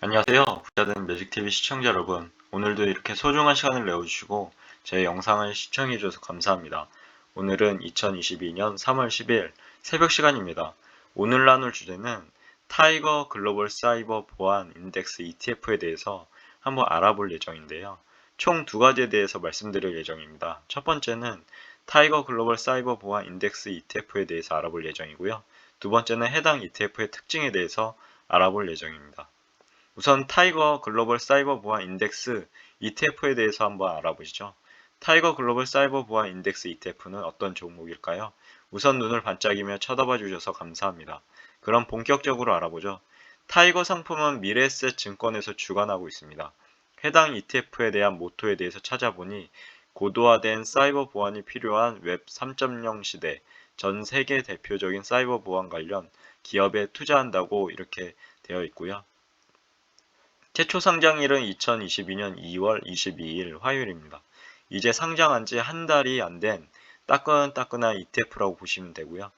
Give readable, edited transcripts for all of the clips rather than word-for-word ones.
안녕하세요. 부자된 매직TV 시청자 여러분. 오늘도 이렇게 소중한 시간을 내어주시고 제 영상을 시청해주셔서 감사합니다. 오늘은 2022년 3월 10일 새벽 시간입니다. 오늘 나눌 주제는 타이거 글로벌 사이버 보안 인덱스 ETF에 대해서 한번 알아볼 예정인데요. 총 두 가지에 대해서 말씀드릴 예정입니다. 첫 번째는 타이거 글로벌 사이버 보안 인덱스 ETF에 대해서 알아볼 예정이고요. 두 번째는 해당 ETF의 특징에 대해서 알아볼 예정입니다. 우선 타이거 글로벌 사이버 보안 인덱스 ETF에 대해서 한번 알아보시죠. 타이거 글로벌 사이버 보안 인덱스 ETF는 어떤 종목일까요? 우선 눈을 반짝이며 쳐다봐 주셔서 감사합니다. 그럼 본격적으로 알아보죠. 타이거 상품은 미래에셋 증권에서 주관하고 있습니다. 해당 ETF에 대한 모토에 대해서 찾아보니 고도화된 사이버 보안이 필요한 웹 3.0 시대 전 세계 대표적인 사이버 보안 관련 기업에 투자한다고 이렇게 되어 있고요. 최초 상장일은 2022년 2월 22일 화요일입니다. 이제 상장한 지 한 달이 안 된 따끈따끈한 ETF라고 보시면 되고요.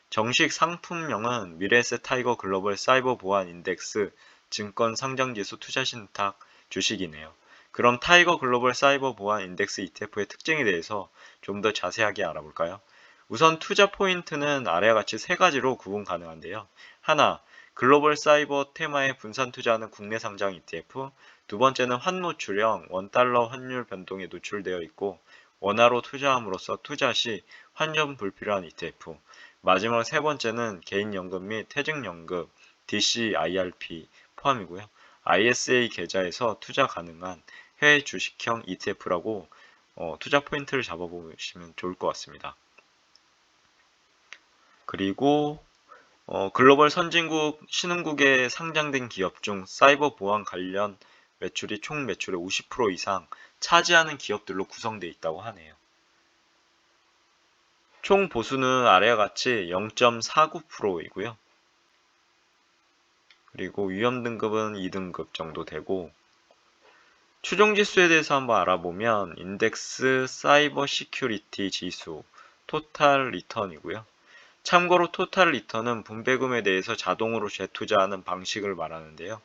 정식 상품명은 미래에셋 타이거 글로벌 사이버 보안 인덱스 증권 상장지수 투자신탁 주식이네요. 그럼 타이거 글로벌 사이버 보안 인덱스 ETF의 특징에 대해서 좀 더 자세하게 알아볼까요? 우선 투자 포인트는 아래와 같이 세 가지로 구분 가능한데요. 하나, 글로벌 사이버 테마에 분산 투자하는 국내 상장 ETF. 두 번째는 환노출형 원달러 환율 변동에 노출되어 있고 원화로 투자함으로써 투자 시 환전 불필요한 ETF. 마지막 세 번째는 개인연금 및 퇴직연금 DC, IRP 포함이고요. ISA 계좌에서 투자 가능한 해외 주식형 ETF라고 투자 포인트를 잡아보시면 좋을 것 같습니다. 그리고 글로벌 선진국 신흥국에 상장된 기업 중 사이버 보안 관련 매출이 총 매출의 50% 이상 차지하는 기업들로 구성되어 있다고 하네요. 총 보수는 아래와 같이 0.49%이고요. 그리고 위험 등급은 2등급 정도 되고 추종 지수에 대해서 한번 알아보면 인덱스 사이버 시큐리티 지수 토탈 리턴이고요. 참고로 토탈 리턴은 분배금에 대해서 자동으로 재투자하는 방식을 말하는데요.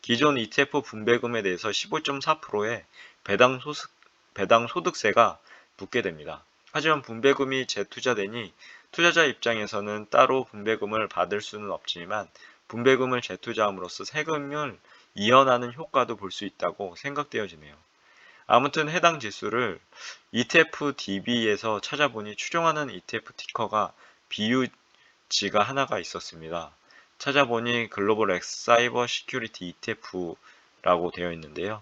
기존 ETF 분배금에 대해서 15.4%의 배당 소득세가 붙게 됩니다. 하지만 분배금이 재투자되니 투자자 입장에서는 따로 분배금을 받을 수는 없지만 분배금을 재투자함으로써 세금을 이연하는 효과도 볼 수 있다고 생각되어지네요. 아무튼 해당 지수를 ETF DB에서 찾아보니 추종하는 ETF 티커가 BUG가 하나가 있었습니다. 찾아보니 글로벌 X 사이버 시큐리티 ETF라고 되어 있는데요.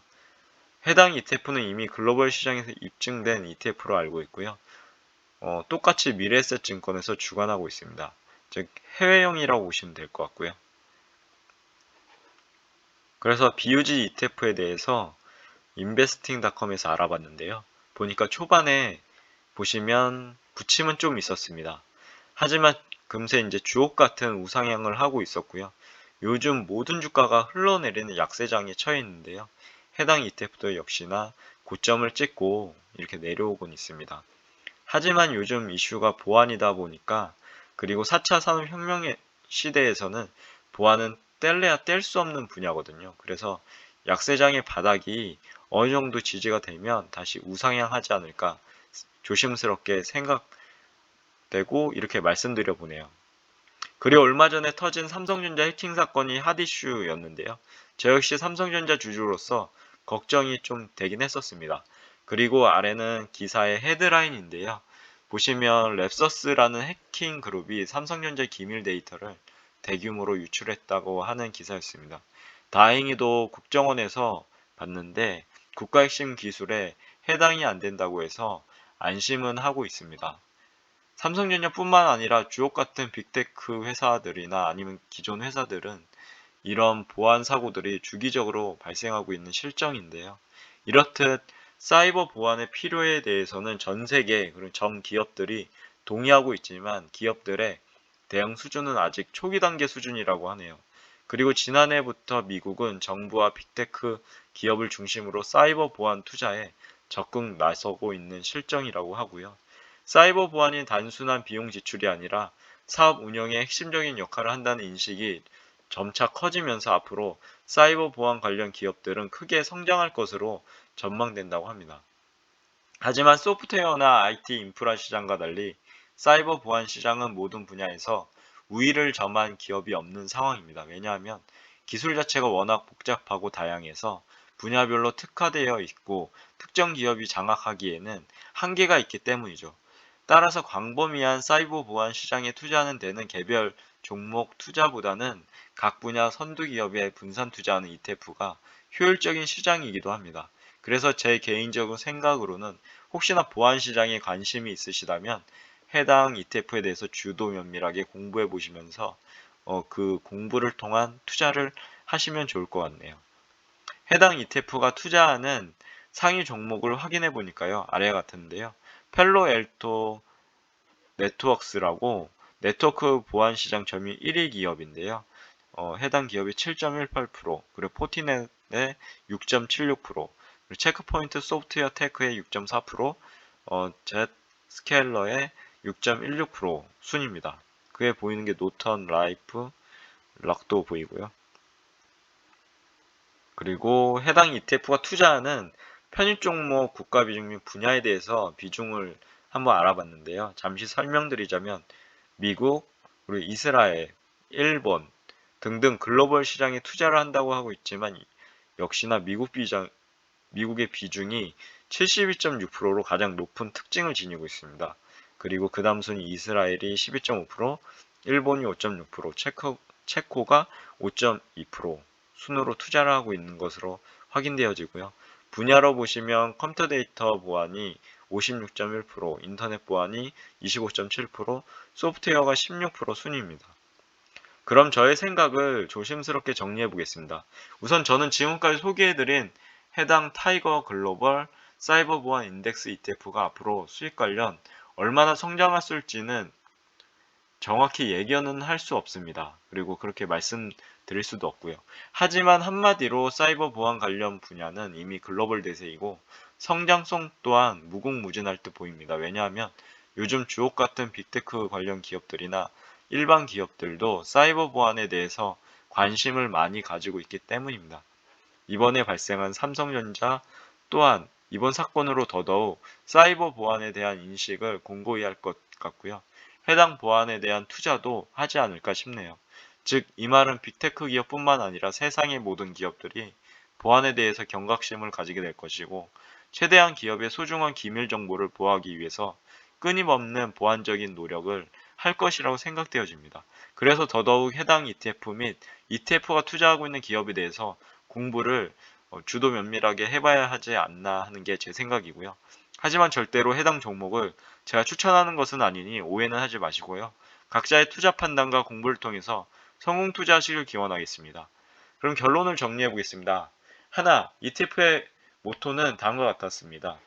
해당 ETF는 이미 글로벌 시장에서 입증된 ETF로 알고 있고요. 똑같이 미래에셋 증권에서 주관하고 있습니다. 즉 해외형이라고 보시면 될 것 같고요. 그래서 BUG ETF에 대해서 investing.com에서 알아봤는데요. 보니까 초반에 보시면 부침은 좀 있었습니다. 하지만 금세 이제 주옥 같은 우상향을 하고 있었고요. 요즘 모든 주가가 흘러내리는 약세장에 처해 있는데요. 해당 ETF도 역시나 고점을 찍고 이렇게 내려오곤 있습니다. 하지만 요즘 이슈가 보안이다 보니까 그리고 4차 산업혁명의 시대에서는 보안은 뗄래야 뗄 수 없는 분야거든요. 그래서 약세장의 바닥이 어느 정도 지지가 되면 다시 우상향하지 않을까 조심스럽게 생각되고 이렇게 말씀드려 보네요. 그리고 얼마 전에 터진 삼성전자 해킹 사건이 핫 이슈였는데요. 저 역시 삼성전자 주주로서 걱정이 좀 되긴 했었습니다. 그리고 아래는 기사의 헤드라인인데요. 보시면 랩서스라는 해킹 그룹이 삼성전자 기밀 데이터를 대규모로 유출했다고 하는 기사였습니다. 다행히도 국정원에서 봤는데 국가 핵심 기술에 해당이 안 된다고 해서 안심은 하고 있습니다. 삼성전자뿐만 아니라 주옥 같은 빅테크 회사들이나 아니면 기존 회사들은 이런 보안 사고들이 주기적으로 발생하고 있는 실정인데요. 이렇듯 사이버 보안의 필요에 대해서는 전 세계 그리고 전 기업들이 동의하고 있지만 기업들의 대응 수준은 아직 초기 단계 수준이라고 하네요. 그리고 지난해부터 미국은 정부와 빅테크 기업을 중심으로 사이버 보안 투자에 적극 나서고 있는 실정이라고 하고요. 사이버 보안이 단순한 비용 지출이 아니라 사업 운영에 핵심적인 역할을 한다는 인식이 점차 커지면서 앞으로 사이버 보안 관련 기업들은 크게 성장할 것으로 전망된다고 합니다. 하지만 소프트웨어나 IT 인프라 시장과 달리 사이버 보안 시장은 모든 분야에서 우위를 점한 기업이 없는 상황입니다. 왜냐하면 기술 자체가 워낙 복잡하고 다양해서 분야별로 특화되어 있고 특정 기업이 장악하기에는 한계가 있기 때문이죠. 따라서 광범위한 사이버 보안 시장에 투자하는 데는 개별 종목 투자보다는 각 분야 선두 기업에 분산 투자하는 ETF가 효율적인 시장이기도 합니다. 그래서 제 개인적인 생각으로는 혹시나 보안 시장에 관심이 있으시다면 해당 ETF에 대해서 주도 면밀하게 공부해 보시면서 그 공부를 통한 투자를 하시면 좋을 것 같네요. 해당 ETF가 투자하는 상위 종목을 확인해 보니까요. 아래와 같은데요. 펠로엘토 네트워크스라고 네트워크 보안 시장 점유율 1위 기업인데요. 해당 기업이 7.18%, 그리고 포티넷의 6.76%, 그리고 체크포인트 소프트웨어 테크의 6.4%, 젯스케일러의 6.16% 순입니다. 그에 보이는 게 노턴 라이프, 락도 보이고요. 그리고 해당 ETF가 투자하는 편입 종목 국가 비중 및 분야에 대해서 비중을 한번 알아봤는데요. 잠시 설명드리자면 미국, 그리고 이스라엘, 일본 등등 글로벌 시장에 투자를 한다고 하고 있지만 역시나 미국의 비중이 72.6%로 가장 높은 특징을 지니고 있습니다. 그리고 그 다음 순위 이스라엘이 12.5%, 일본이 5.6%, 체코가 5.2% 순으로 투자를 하고 있는 것으로 확인되어지고요. 분야로 보시면 컴퓨터 데이터 보안이 56.1%, 인터넷 보안이 25.7%, 소프트웨어가 16% 순위입니다. 그럼 저의 생각을 조심스럽게 정리해 보겠습니다. 우선 저는 지금까지 소개해드린 해당 타이거 글로벌 사이버 보안 인덱스 ETF가 앞으로 수익 관련 얼마나 성장했을지는 정확히 예견은 할 수 없습니다. 그리고 그렇게 말씀드릴 수도 없고요. 하지만 한마디로 사이버 보안 관련 분야는 이미 글로벌 대세이고 성장성 또한 무궁무진할 듯 보입니다. 왜냐하면 요즘 주옥 같은 빅테크 관련 기업들이나 일반 기업들도 사이버 보안에 대해서 관심을 많이 가지고 있기 때문입니다. 이번에 발생한 삼성전자 또한 이번 사건으로 더더욱 사이버 보안에 대한 인식을 공고히 할 것 같고요. 해당 보안에 대한 투자도 하지 않을까 싶네요. 즉, 이 말은 빅테크 기업뿐만 아니라 세상의 모든 기업들이 보안에 대해서 경각심을 가지게 될 것이고, 최대한 기업의 소중한 기밀 정보를 보호하기 위해서 끊임없는 보안적인 노력을 할 것이라고 생각되어집니다. 그래서 더더욱 해당 ETF 및 ETF가 투자하고 있는 기업에 대해서 공부를 주도 면밀하게 해봐야 하지 않나 하는 게 제 생각이고요. 하지만 절대로 해당 종목을 제가 추천하는 것은 아니니 오해는 하지 마시고요. 각자의 투자 판단과 공부를 통해서 성공 투자하시길 기원하겠습니다. 그럼 결론을 정리해 보겠습니다. 하나, ETF의 모토는 다음과 같았습니다.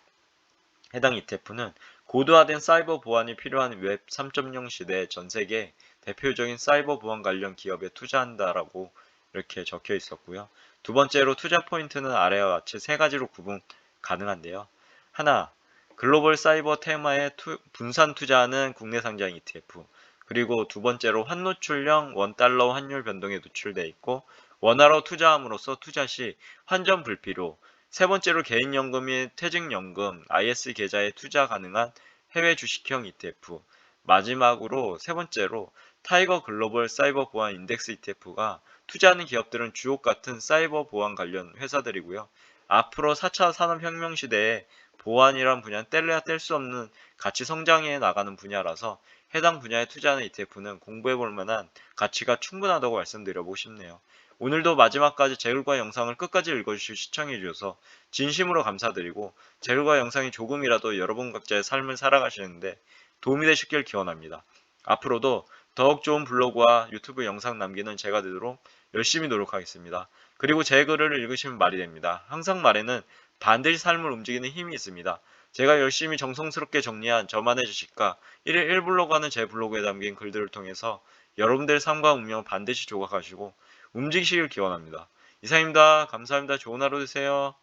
해당 ETF는 고도화된 사이버 보안이 필요한 웹 3.0 시대 전 세계 대표적인 사이버 보안 관련 기업에 투자한다라고 이렇게 적혀 있었고요. 두 번째로 투자 포인트는 아래와 같이 세 가지로 구분 가능한데요. 하나, 글로벌 사이버 테마에 분산 투자하는 국내 상장 ETF. 그리고 두 번째로 환노출형 원달러 환율 변동에 노출돼 있고 원화로 투자함으로써 투자 시 환전 불필요. 세 번째로 개인연금 및 퇴직연금, IS 계좌에 투자 가능한 해외 주식형 ETF. 마지막으로 세 번째로 타이거 글로벌 사이버 보안 인덱스 ETF가 투자하는 기업들은 주옥 같은 사이버 보안 관련 회사들이고요. 앞으로 4차 산업혁명 시대에 보안이란 분야는 뗄래야 뗄 수 없는 같이 성장해 나가는 분야라서 해당 분야에 투자하는 ETF는 공부해 볼 만한 가치가 충분하다고 말씀드려보고 싶네요. 오늘도 마지막까지 제 글과 영상을 끝까지 읽어주시고 시청해주셔서 진심으로 감사드리고 제 글과 영상이 조금이라도 여러분 각자의 삶을 살아가시는데 도움이 되셨길 기원합니다. 앞으로도 더욱 좋은 블로그와 유튜브 영상 남기는 제가 되도록 열심히 노력하겠습니다. 그리고 제 글을 읽으시면 말이 됩니다. 항상 말에는 반드시 삶을 움직이는 힘이 있습니다. 제가 열심히 정성스럽게 정리한 저만의 지식과 1일 1블로그 하는 제 블로그에 담긴 글들을 통해서 여러분들의 삶과 운명을 반드시 조각하시고 움직이시길 기원합니다. 이상입니다. 감사합니다. 좋은 하루 되세요.